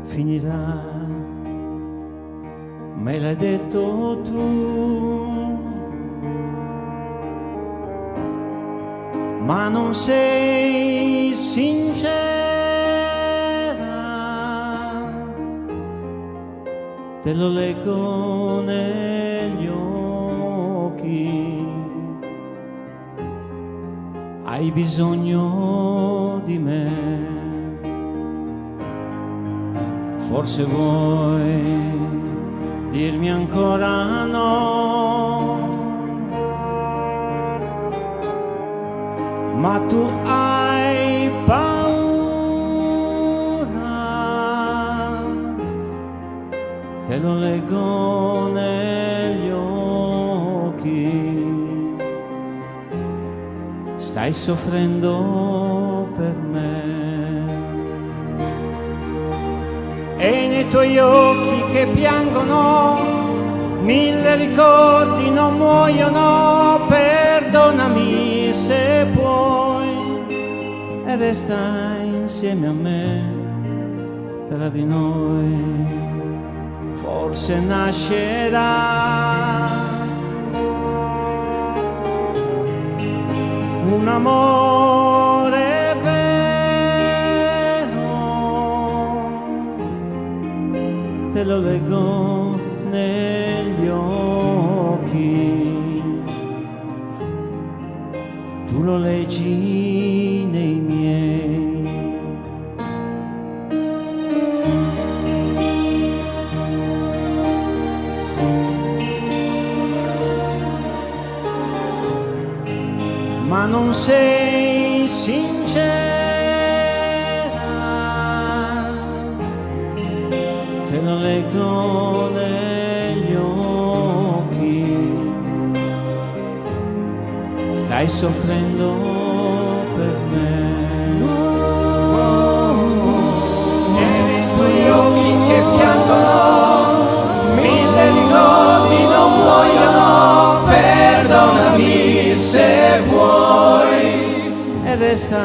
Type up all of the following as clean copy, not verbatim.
Finirà, me l'hai detto tu, ma non sei sincera, te lo leggo negli occhi, hai bisogno di me. Forse vuoi dirmi ancora no, ma tu hai paura, te lo leggo negli occhi, stai soffrendo per me. E nei tuoi occhi che piangono, mille ricordi non muoiono. Perdonami se puoi e resta insieme a me. Tra di noi forse nascerà un amore vero, te lo leggo negli occhi, tu lo leggi nei miei. Ma non sei sincera, te lo leggo negli occhi, stai soffrendo per me. E nei tuoi occhi che piangono, mille ricordi non muoiono. Perdonami se vuoi e resta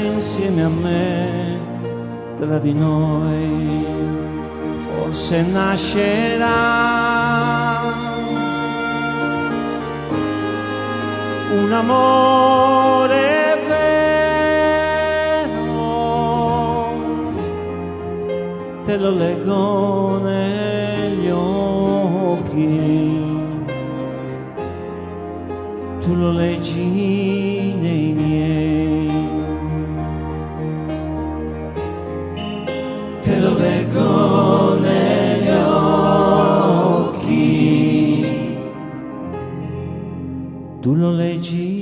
insieme a me. Tra di noi forse nascerà un amore vero, te lo leggo negli occhi, tu lo leggi nei miei. Te lo leggo negli occhi, tu lo leggi